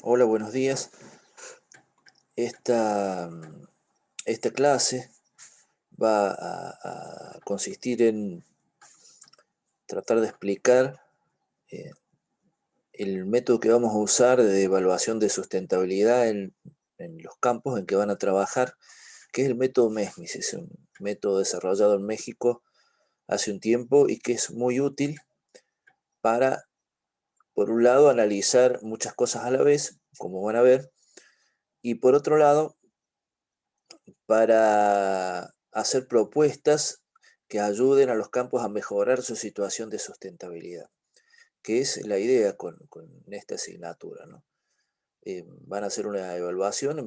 Hola, buenos días. Esta, esta clase va a consistir en tratar de explicar eh, el método que vamos a usar de evaluación de sustentabilidad en los campos en que van a trabajar, que es el método MESMIS. Es un método desarrollado en México hace un tiempo y que es muy útil para, por un lado, analizar muchas cosas a la vez, como van a ver, y por otro lado, para hacer propuestas que ayuden a los campos a mejorar su situación de sustentabilidad, que es la idea con esta asignatura, ¿no? Van a hacer una evaluación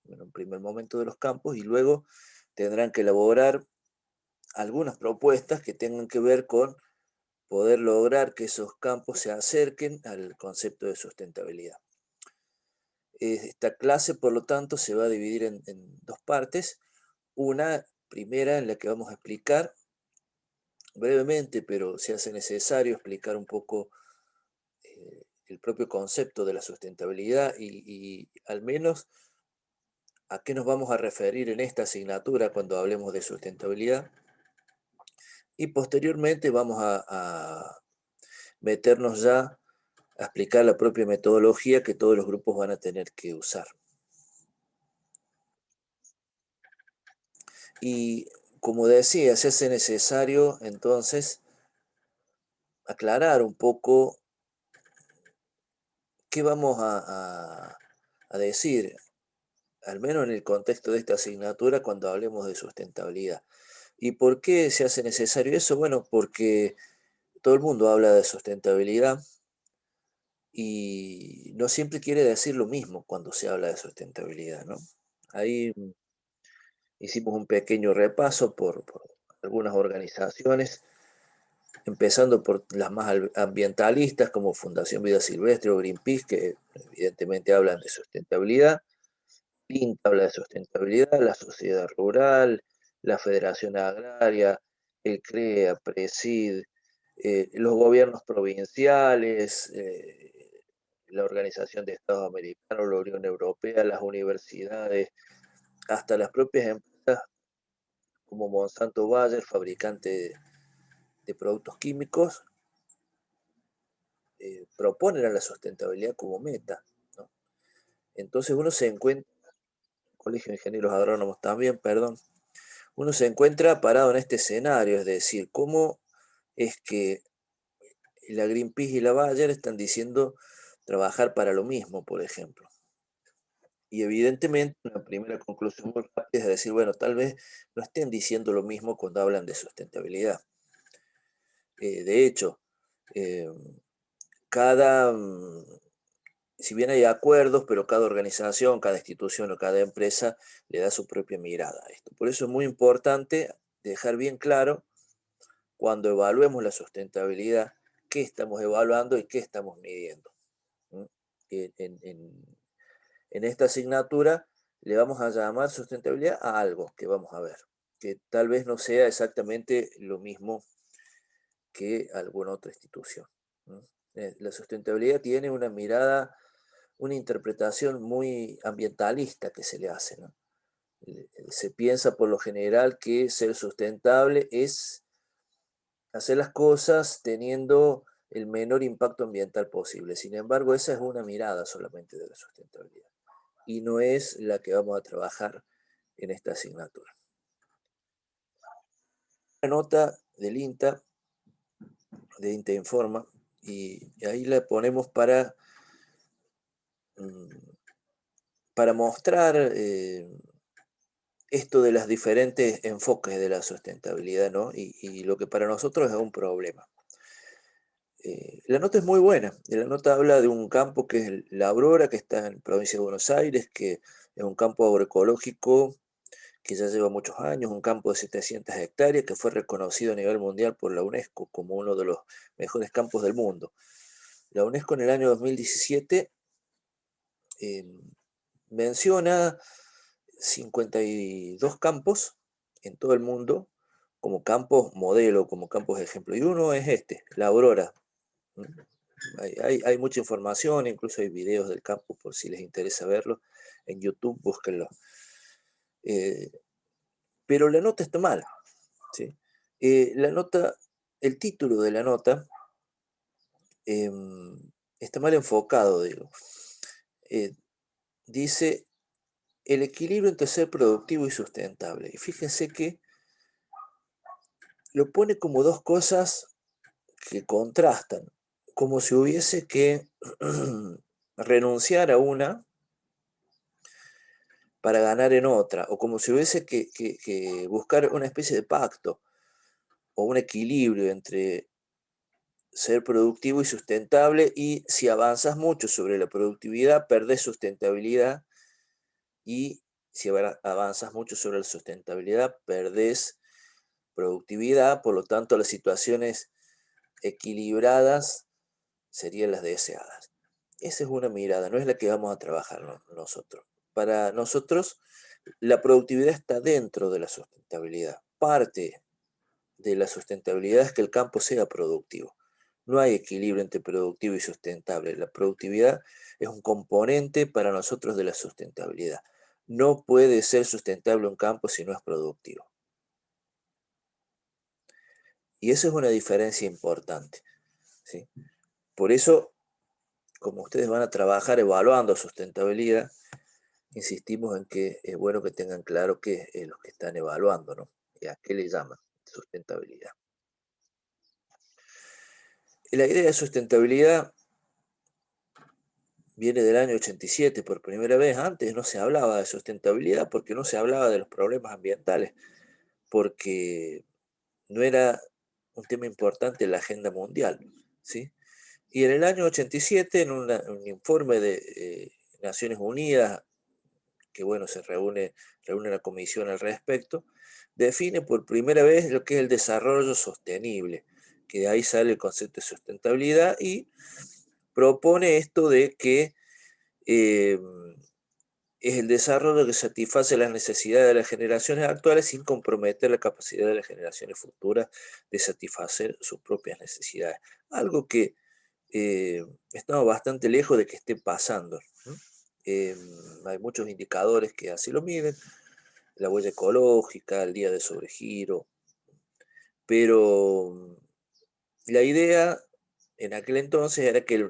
en un primer momento de los campos y luego tendrán que elaborar algunas propuestas que tengan que ver con poder lograr que esos campos se acerquen al concepto de sustentabilidad. Esta clase, por lo tanto, se va a dividir en dos partes. Una primera en la que vamos a explicar brevemente, pero se hace necesario explicar un poco el propio concepto de la sustentabilidad y al menos a qué nos vamos a referir en esta asignatura cuando hablemos de sustentabilidad. Y posteriormente vamos a meternos ya a explicar la propia metodología que todos los grupos van a tener que usar. Y como decía, se hace necesario entonces aclarar un poco qué vamos a decir, al menos en el contexto de esta asignatura, cuando hablemos de sustentabilidad. ¿Y por qué se hace necesario eso? Bueno, porque todo el mundo habla de sustentabilidad y no siempre quiere decir lo mismo cuando se habla de sustentabilidad, ¿no? Ahí hicimos un pequeño repaso por algunas organizaciones, empezando por las más ambientalistas como Fundación Vida Silvestre o Greenpeace, que evidentemente hablan de sustentabilidad. PINTA habla de sustentabilidad, la sociedad rural, la Federación Agraria, el CREA, PRESID, los gobiernos provinciales, la Organización de Estados Americanos, la Unión Europea, las universidades, hasta las propias empresas como Monsanto Bayer, fabricante de productos químicos, proponen a la sustentabilidad como meta, ¿no? Entonces uno se encuentra, Colegio de Ingenieros Agrónomos también, perdón, uno se encuentra parado en este escenario, es decir, cómo es que la Greenpeace y la Bayer están diciendo trabajar para lo mismo, por ejemplo. Y evidentemente una primera conclusión muy rápida es decir, bueno, tal vez no estén diciendo lo mismo cuando hablan de sustentabilidad. De hecho, eh, cada, si bien hay acuerdos, pero cada organización, cada institución o cada empresa le da su propia mirada a esto. Por eso es muy importante dejar bien claro cuando evaluemos la sustentabilidad, qué estamos evaluando y qué estamos midiendo. ¿Mm? En esta asignatura le vamos a llamar sustentabilidad a algo que vamos a ver, que tal vez no sea exactamente lo mismo que alguna otra institución. ¿Mm? La sustentabilidad tiene una mirada, una interpretación muy ambientalista que se le hace, ¿no? Se piensa por lo general que ser sustentable es hacer las cosas teniendo el menor impacto ambiental posible. Sin embargo, esa es una mirada solamente de la sustentabilidad y no es la que vamos a trabajar en esta asignatura. Una nota del INTA, de INTA Informa, y ahí la ponemos mm, para mostrar esto de los diferentes enfoques de la sustentabilidad, ¿no? Y lo que para nosotros es un problema. La nota es muy buena. La nota habla de un campo que es La Aurora, que está en la provincia de Buenos Aires, que es un campo agroecológico que ya lleva muchos años, un campo de 700 hectáreas que fue reconocido a nivel mundial por la UNESCO como uno de los mejores campos del mundo. La UNESCO en el año 2017 eh, menciona 52 campos en todo el mundo como campos modelo, como campos de ejemplo. Y uno es este, La Aurora. ¿Mm? Hay mucha información, incluso hay videos del campo por si les interesa verlo. En YouTube, búsquenlo. Eh, pero la nota está mal, ¿sí? La nota, el título de la nota está mal enfocado, digo. Eh, Dice el equilibrio entre ser productivo y sustentable. Y fíjense que lo pone como dos cosas que contrastan, como si hubiese que renunciar a una para ganar en otra, o como si hubiese que buscar una especie de pacto o un equilibrio entre ser productivo y sustentable, y si avanzas mucho sobre la productividad, perdés sustentabilidad, y si avanzas mucho sobre la sustentabilidad, perdés productividad, por lo tanto las situaciones equilibradas serían las deseadas. Esa es una mirada, no es la que vamos a trabajar nosotros. Para nosotros, la productividad está dentro de la sustentabilidad. Parte de la sustentabilidad es que el campo sea productivo. No hay equilibrio entre productivo y sustentable. La productividad es un componente para nosotros de la sustentabilidad. No puede ser sustentable un campo si no es productivo. Y eso es una diferencia importante, ¿sí? Por eso, como ustedes van a trabajar evaluando sustentabilidad, insistimos en que es bueno que tengan claro qué es lo que están evaluando, ¿no? Y a qué le llaman sustentabilidad. Y la idea de sustentabilidad viene del año 87 por primera vez. Antes no se hablaba de sustentabilidad porque no se hablaba de los problemas ambientales, porque no era un tema importante en la agenda mundial, ¿sí? Y en el año 87, en un informe de Naciones Unidas, que bueno, reúne una comisión al respecto, define por primera vez lo que es el desarrollo sostenible, que de ahí sale el concepto de sustentabilidad, y propone esto de que eh, es el desarrollo que satisface las necesidades de las generaciones actuales sin comprometer la capacidad de las generaciones futuras de satisfacer sus propias necesidades. Algo que estamos bastante lejos de que esté pasando, ¿no? Eh, Hay muchos indicadores que así lo miden, la huella ecológica, el día de sobregiro, pero la idea en aquel entonces era que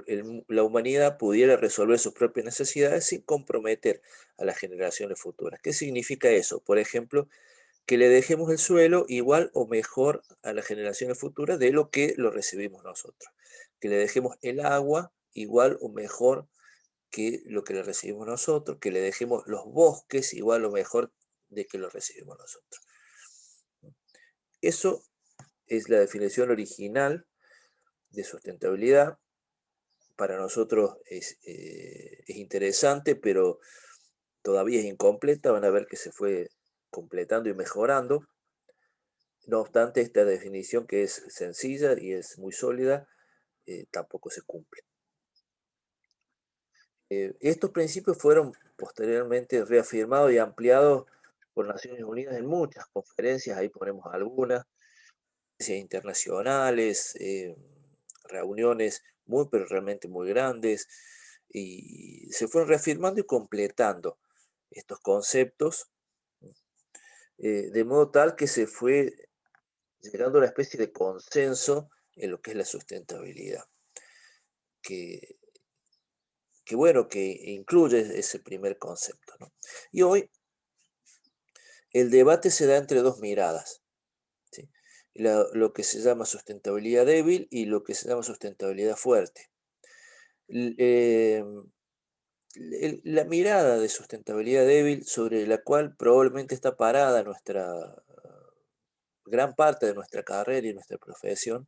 la humanidad pudiera resolver sus propias necesidades sin comprometer a las generaciones futuras. ¿Qué significa eso? Por ejemplo, que le dejemos el suelo igual o mejor a las generaciones futuras de lo que lo recibimos nosotros. Que le dejemos el agua igual o mejor que lo que le recibimos nosotros. Que le dejemos los bosques igual o mejor de que lo recibimos nosotros. Eso es la definición original de sustentabilidad. Para nosotros es interesante, pero todavía es incompleta. Van a ver que se fue completando y mejorando. No obstante, esta definición, que es sencilla y es muy sólida, tampoco se cumple. Estos principios fueron posteriormente reafirmados y ampliados por Naciones Unidas en muchas conferencias. Ahí ponemos algunas, conferencias internacionales, reuniones muy, pero realmente muy grandes, y se fueron reafirmando y completando estos conceptos, de modo tal que se fue llegando a una especie de consenso en lo que es la sustentabilidad, que, que bueno, que incluye ese primer concepto, ¿no? Y hoy el debate se da entre dos miradas, ¿sí? Lo que se llama sustentabilidad débil y lo que se llama sustentabilidad fuerte. L- em, la mirada de sustentabilidad débil, sobre la cual probablemente está parada gran parte de nuestra carrera y nuestra profesión,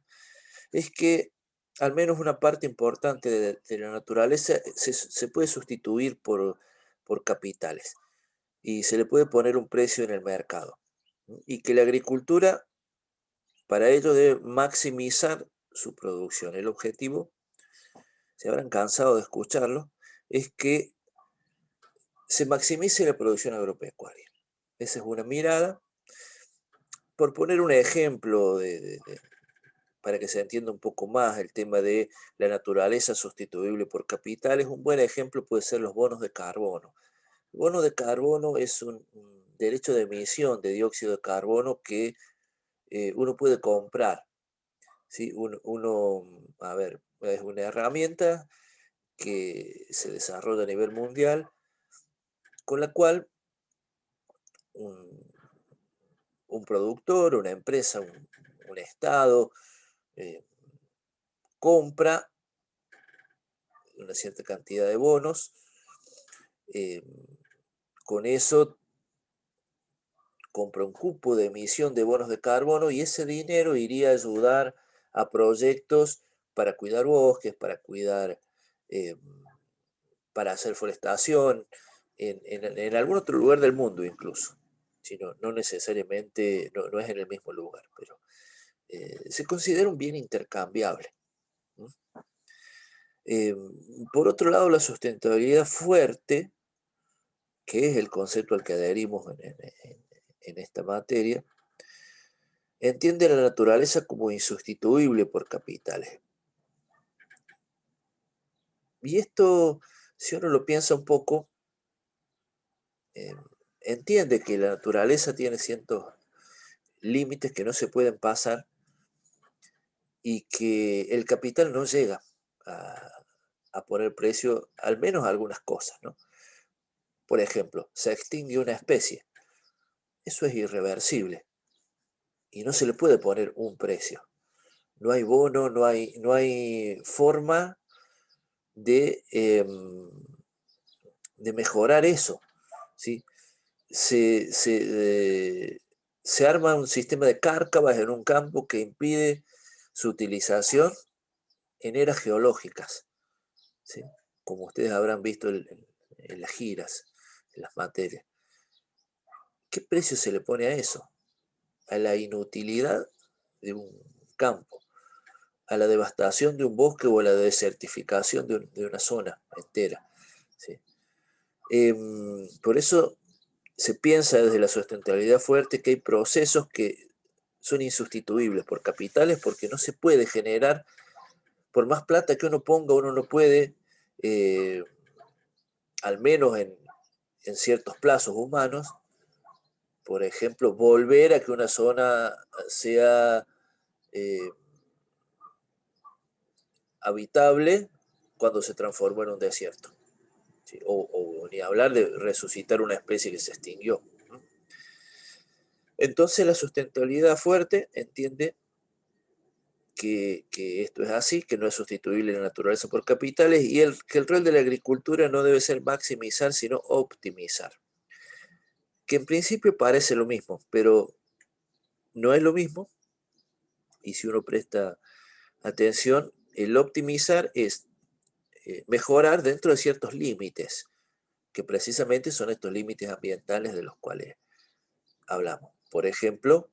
es que al menos una parte importante de la naturaleza se puede sustituir por capitales, y se le puede poner un precio en el mercado, ¿no? Y que la agricultura para ello debe maximizar su producción. El objetivo, se habrán cansado de escucharlo, es que se maximice la producción agropecuaria. Esa es una mirada. Por poner un ejemplo para que se entienda un poco más el tema de la naturaleza sustituible por capitales, un buen ejemplo puede ser los bonos de carbono. El bono de carbono es un derecho de emisión de dióxido de carbono que uno puede comprar, ¿sí? A ver, es una herramienta que se desarrolla a nivel mundial, con la cual un, un productor, una empresa, un estado, eh, compra una cierta cantidad de bonos. eh, con eso compra un cupo de emisión de bonos de carbono y ese dinero iría a ayudar a proyectos para cuidar bosques, eh, para hacer forestación, en algún otro lugar del mundo incluso. Si no, no necesariamente, no es en el mismo lugar, pero se considera un bien intercambiable. ¿No? Eh, por otro lado, la sustentabilidad fuerte, que es el concepto al que adherimos en esta materia, entiende la naturaleza como insustituible por capitales. Y esto, si uno lo piensa un poco, eh, entiende que la naturaleza tiene ciertos límites que no se pueden pasar y que el capital no llega a, a poner precio, al menos a algunas cosas, ¿no? Por ejemplo, se extingue una especie, eso es irreversible y no se le puede poner un precio. No hay bono, no hay forma de, de mejorar eso, ¿sí? Se, se, se arma un sistema de cárcavas en un campo que impide su utilización en eras geológicas, ¿sí? Como ustedes habrán visto en las giras, en las materias. ¿Qué precio se le pone a eso? A la inutilidad de un campo, a la devastación de un bosque o a la desertificación de una zona entera, ¿sí? Por eso se piensa desde la sustentabilidad fuerte que hay procesos que son insustituibles por capitales porque no se puede generar, por más plata que uno ponga, uno no puede, eh, al menos en ciertos plazos humanos, por ejemplo, volver a que una zona sea eh, habitable cuando se transformó en un desierto. ¿Sí? O ni hablar de resucitar una especie que se extinguió. ¿No? Entonces la sustentabilidad fuerte entiende que esto es así, que no es sustituible la naturaleza por capitales y que el rol de la agricultura no debe ser maximizar, sino optimizar. Que en principio parece lo mismo, pero no es lo mismo y si uno presta atención, el optimizar es mejorar dentro de ciertos límites, que precisamente son estos límites ambientales de los cuales hablamos. Por ejemplo,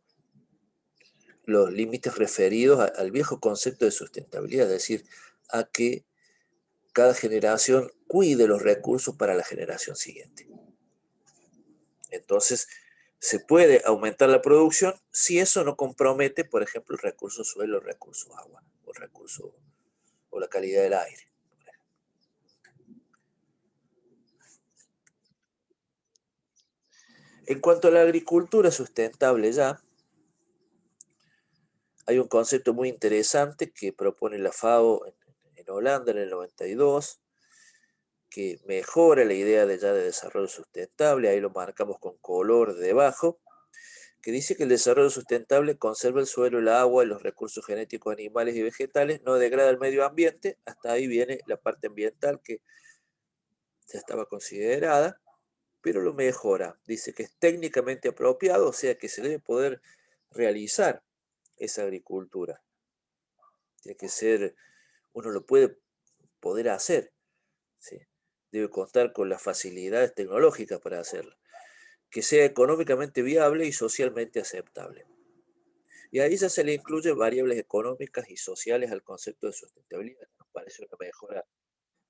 los límites referidos al viejo concepto de sustentabilidad, es decir, a que cada generación cuide los recursos para la generación siguiente. Entonces, se puede aumentar la producción si eso no compromete, por ejemplo, el recurso suelo, el recurso agua, o la calidad del aire. En cuanto a la agricultura sustentable ya, hay un concepto muy interesante que propone la FAO en Holanda en el 92, que mejora la idea de ya de desarrollo sustentable, ahí lo marcamos con color debajo, que dice que el desarrollo sustentable conserva el suelo, el agua y los recursos genéticos animales y vegetales, no degrada el medio ambiente, hasta ahí viene la parte ambiental que ya estaba considerada, pero lo mejora. Dice que es técnicamente apropiado, o sea que se debe poder realizar esa agricultura. Tiene que ser, uno lo puede poder hacer, ¿sí? Debe contar con las facilidades tecnológicas para hacerlo, que sea económicamente viable y socialmente aceptable. Y ahí ya se le incluyen variables económicas y sociales al concepto de sustentabilidad, que nos parece una mejora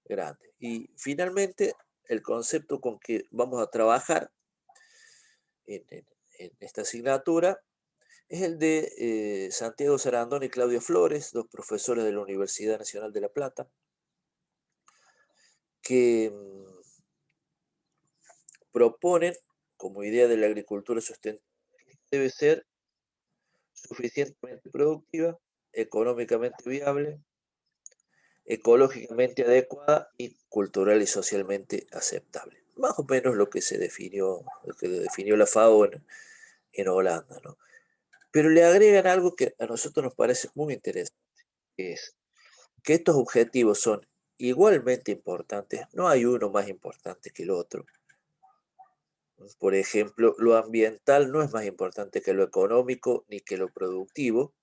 grande. Y finalmente, el concepto con que vamos a trabajar en, en esta asignatura es el de Santiago Sarandón y Claudio Flores, dos profesores de la Universidad Nacional de La Plata, que proponen como idea de la agricultura sustentable debe ser suficientemente productiva, económicamente viable, ecológicamente adecuada y cultural y socialmente aceptable. Más o menos lo que definió la FAO en Holanda, ¿no? Pero le agregan algo que a nosotros nos parece muy interesante, que es que estos objetivos son igualmente importantes, no hay uno más importante que el otro. Por ejemplo, lo ambiental no es más importante que lo económico ni que lo productivo,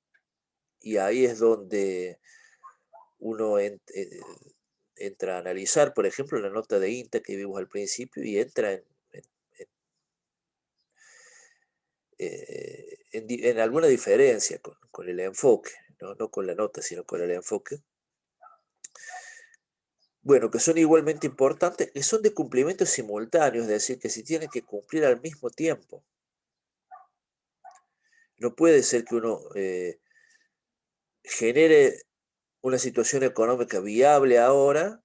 y ahí es donde uno entra a analizar, por ejemplo, la nota de INTA que vimos al principio y entra en- en alguna diferencia con el enfoque, ¿no? No con la nota, sino con el enfoque. Bueno, que son igualmente importantes, que son de cumplimiento simultáneo, es decir, que se tienen que cumplir al mismo tiempo. No puede ser que uno genere una situación económica viable ahora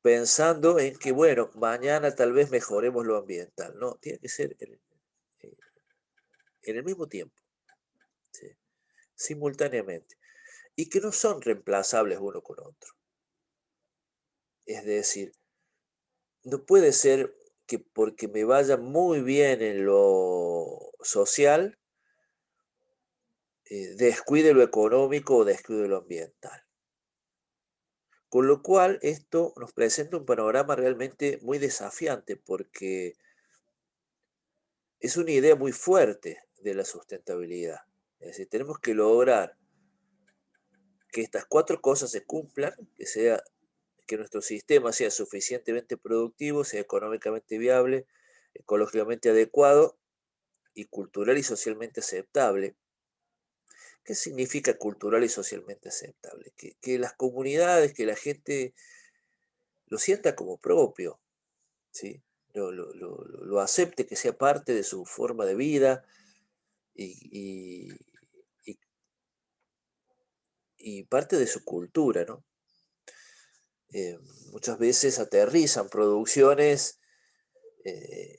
pensando en que, bueno, mañana tal vez mejoremos lo ambiental. No, tiene que ser eh, en el mismo tiempo, ¿sí? Simultáneamente. Y que no son reemplazables uno con otro. Es decir, no puede ser que porque me vaya muy bien en lo social, descuide lo económico o descuide lo ambiental. Con lo cual, esto nos presenta un panorama realmente muy desafiante porque es una idea muy fuerte de la sustentabilidad. Es decir, tenemos que lograr que estas cuatro cosas se cumplan, que nuestro sistema sea suficientemente productivo, sea económicamente viable, ecológicamente adecuado y cultural y socialmente aceptable. ¿Qué significa cultural y socialmente aceptable? Que las comunidades, que la gente lo sienta como propio, ¿sí? Lo acepte, que sea parte de su forma de vida y, y- y parte de su cultura, ¿no? Eh, Muchas veces aterrizan producciones eh,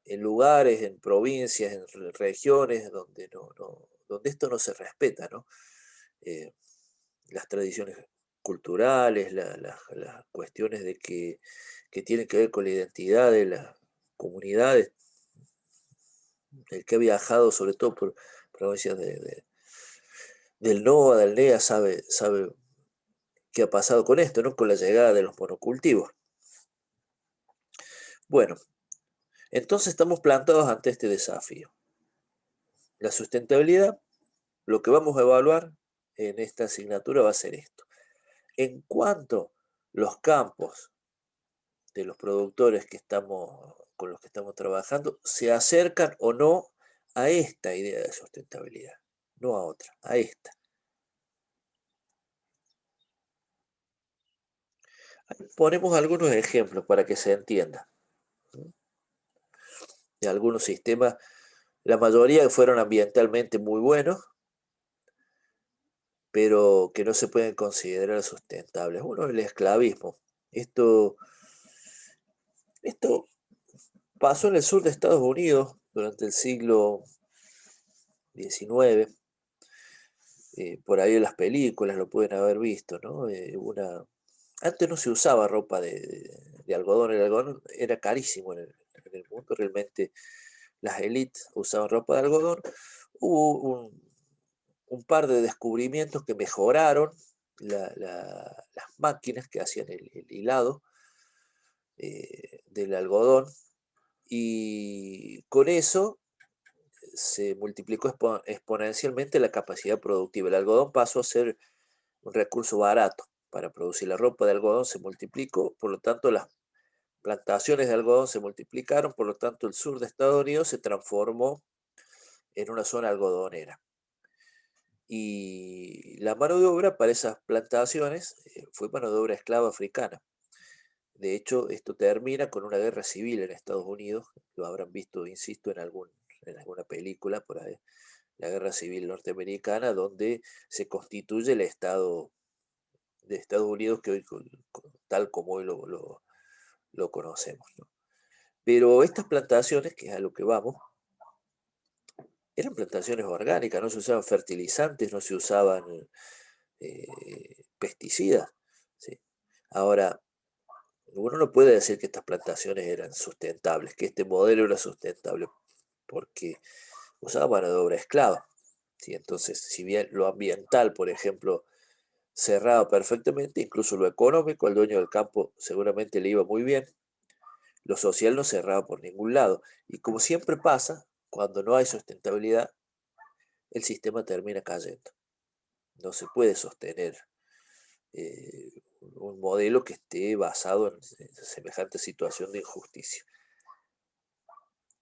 en lugares, en provincias, en regiones donde, donde esto no se respeta, ¿no? Eh, las tradiciones culturales, las cuestiones que tienen que ver con la identidad de las comunidades. El que ha viajado, sobre todo por provincias del NOA, del NEA, sabe qué ha pasado con esto, ¿no? Con la llegada de los monocultivos. Bueno, entonces estamos plantados ante este desafío. La sustentabilidad, lo que vamos a evaluar en esta asignatura va a ser esto. En cuanto los campos de los productores con los que estamos trabajando se acercan o no a esta idea de sustentabilidad, no a otra, a esta. Ahí ponemos algunos ejemplos para que se entienda, ¿sí? De algunos sistemas, la mayoría fueron ambientalmente muy buenos, pero que no se pueden considerar sustentables. Uno es el esclavismo. Esto, esto pasó en el sur de Estados Unidos durante el siglo XIX. Por ahí en las películas lo pueden haber visto, ¿no? Antes no se usaba ropa de algodón, el algodón era carísimo en el mundo, realmente las élites usaban ropa de algodón. Hubo un par de descubrimientos que mejoraron las máquinas que hacían el hilado del algodón y con eso se multiplicó exponencialmente la capacidad productiva. El algodón pasó a ser un recurso barato para producir la ropa de algodón, se multiplicó, por lo tanto las plantaciones de algodón se multiplicaron, por lo tanto el sur de Estados Unidos se transformó en una zona algodonera. Y la mano de obra para esas plantaciones fue mano de obra esclava africana. De hecho, esto termina con una guerra civil en Estados Unidos, lo habrán visto, insisto, en alguna película por ahí, la Guerra Civil Norteamericana, donde se constituye el Estado de Estados Unidos, que hoy, tal como hoy lo conocemos, ¿no? Pero estas plantaciones, que es a lo que vamos, eran plantaciones orgánicas, no se usaban fertilizantes, no se usaban pesticidas, ¿sí? Ahora, uno no puede decir que estas plantaciones eran sustentables, que este modelo era sustentable, porque usaba mano de obra esclava, ¿sí? Entonces, si bien lo ambiental, por ejemplo, cerraba perfectamente, incluso lo económico, al dueño del campo seguramente le iba muy bien, lo social no cerraba por ningún lado. Y como siempre pasa, cuando no hay sustentabilidad, el sistema termina cayendo. No se puede sostener eh, un modelo que esté basado en semejante situación de injusticia,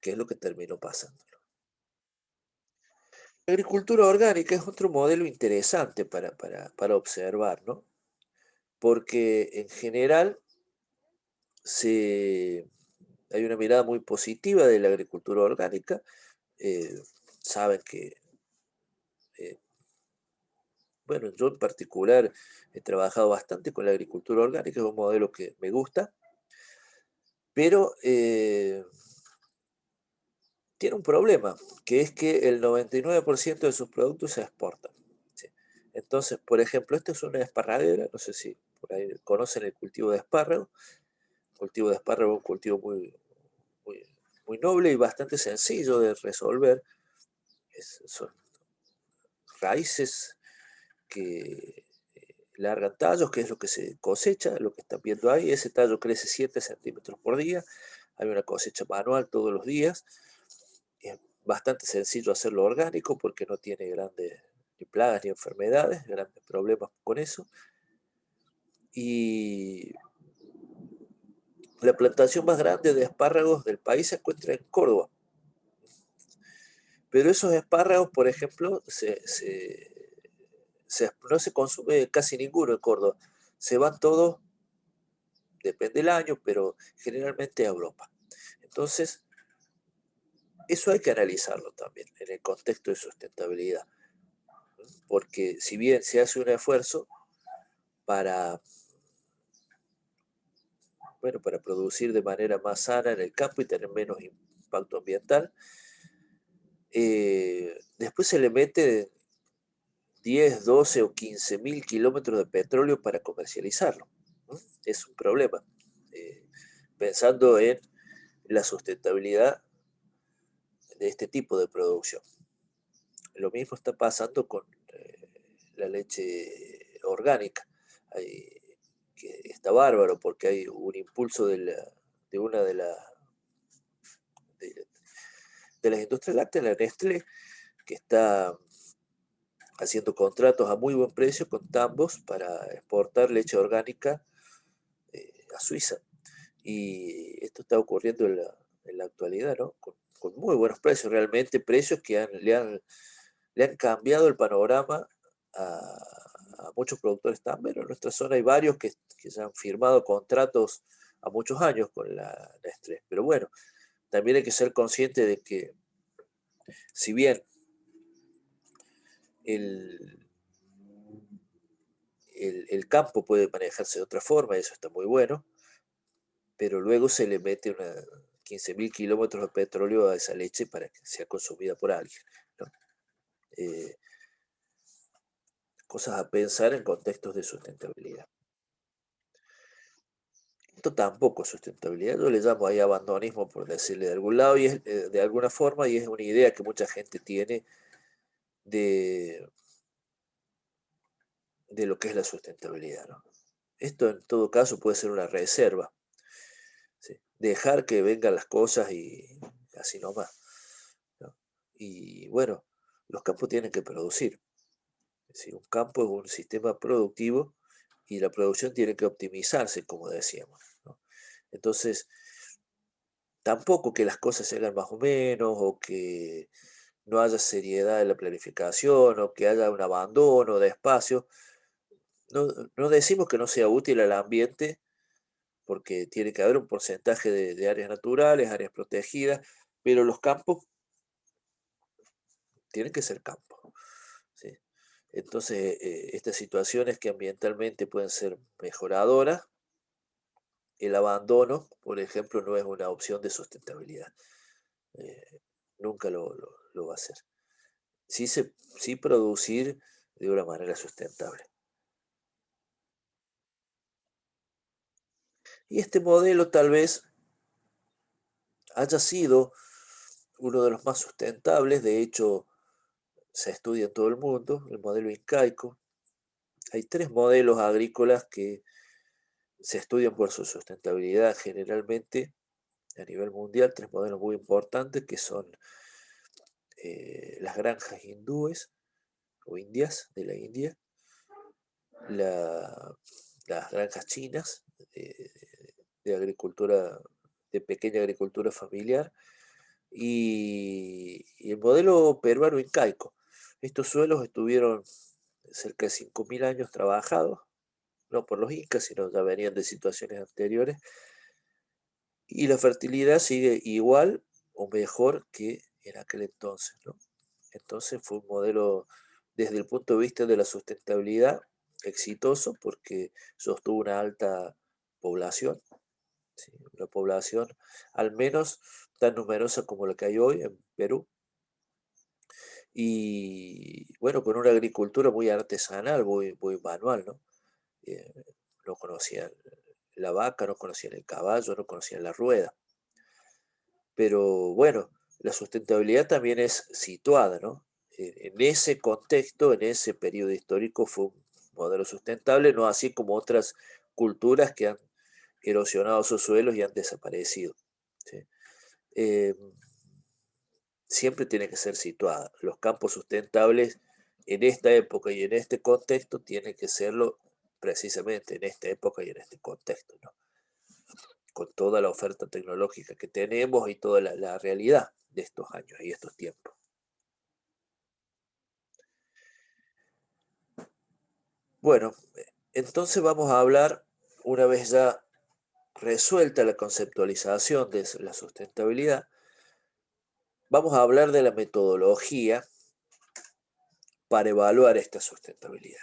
que es lo que terminó pasando. La agricultura orgánica es otro modelo interesante para observar, ¿no? Porque en general se, hay una mirada muy positiva de la agricultura orgánica. eh, Saben que, eh, bueno, yo en particular he trabajado bastante con la agricultura orgánica, es un modelo que me gusta, pero tiene un problema, que es que el 99% de sus productos se exportan. ¿Sí? Entonces, por ejemplo, esta es una esparraguera, no sé si por ahí conocen el cultivo de espárrago. El cultivo de espárrago es un cultivo muy, muy noble y bastante sencillo de resolver. Son raíces que largan tallos, que es lo que se cosecha, lo que están viendo ahí. Ese tallo crece 7 centímetros por día. Hay una cosecha manual todos los días. Es bastante sencillo hacerlo orgánico porque no tiene grandes ni plagas ni enfermedades, grandes problemas con eso. Y la plantación más grande de espárragos del país se encuentra en Córdoba. Pero esos espárragos, por ejemplo, no se consume casi ninguno en Córdoba. Se van todos, depende del año, pero generalmente a Europa. Entonces, eso hay que analizarlo también en el contexto de sustentabilidad, porque si bien se hace un esfuerzo para, bueno, para producir de manera más sana en el campo y tener menos impacto ambiental, después se le mete 10, 12 o 15 mil kilómetros de petróleo para comercializarlo, ¿no? Es un problema. Eh, Pensando en la sustentabilidad de este tipo de producción. Lo mismo está pasando con la leche orgánica. Hay, que está bárbaro porque hay un impulso de una de, de las industrias lácteas, la Nestlé, que está haciendo contratos a muy buen precio con tambos para exportar leche orgánica a Suiza. Y esto está ocurriendo en la actualidad, ¿no? Con muy buenos precios, realmente precios que le han cambiado el panorama a muchos productores también. En nuestra zona hay varios que ya han firmado contratos a muchos años con la Nestlé. Pero bueno, también hay que ser consciente de que si bien el, el campo puede manejarse de otra forma, y eso está muy bueno, pero luego se le mete 15.000 kilómetros de petróleo a esa leche para que sea consumida por alguien, ¿no? Eh, Cosas a pensar en contextos de sustentabilidad. Esto tampoco es sustentabilidad, yo le llamo ahí abandonismo, por decirle de algún lado, y es, de alguna forma, y es una idea que mucha gente tiene de, de lo que es la sustentabilidad, ¿no? Esto en todo caso puede ser una reserva, ¿sí? Dejar que vengan las cosas y así nomás, ¿no? Y bueno, los campos tienen que producir. Es decir, un campo es un sistema productivo y la producción tiene que optimizarse, como decíamos, ¿no? Entonces, tampoco que las cosas se hagan más o menos, o que no haya seriedad en la planificación, o que haya un abandono de espacio. No, no decimos que no sea útil al ambiente, porque tiene que haber un porcentaje de áreas naturales, áreas protegidas, pero los campos tienen que ser campo, ¿sí? Entonces, estas situaciones que ambientalmente pueden ser mejoradoras, el abandono, por ejemplo, no es una opción de sustentabilidad. eh, Nunca lo va a hacer. Sí producir de una manera sustentable. Y este modelo tal vez haya sido uno de los más sustentables, de hecho se estudia en todo el mundo, el modelo incaico. Hay tres modelos agrícolas que se estudian por su sustentabilidad generalmente a nivel mundial, tres modelos muy importantes que son las granjas hindúes o indias de la India, la- las granjas chinas de, de agricultura, de pequeña agricultura familiar y el modelo peruano incaico. Estos suelos estuvieron cerca de 5.000 años trabajados, no por los incas, sino ya venían de situaciones anteriores, y la fertilidad sigue igual o mejor que en aquel entonces, ¿no? Entonces fue un modelo desde el punto de vista de la sustentabilidad exitoso porque sostuvo una alta población, ¿sí? Una población al menos tan numerosa como la que hay hoy en Perú, y bueno, con una agricultura muy artesanal, muy manual, ¿no? Eh, no conocían la vaca, no conocían el caballo, no conocían la rueda. Pero bueno, la sustentabilidad también es situada, ¿no? En ese contexto, en ese periodo histórico, fue un modelo sustentable, no así como otras culturas que han erosionado sus suelos y han desaparecido, ¿sí? Eh, Siempre tiene que ser situada. Los campos sustentables en esta época y en este contexto tienen que serlo precisamente en esta época y en este contexto, ¿no? Con toda la oferta tecnológica que tenemos y toda la realidad de estos años y estos tiempos. Bueno, entonces vamos a hablar, una vez ya resuelta la conceptualización de la sustentabilidad, vamos a hablar de la metodología para evaluar esta sustentabilidad.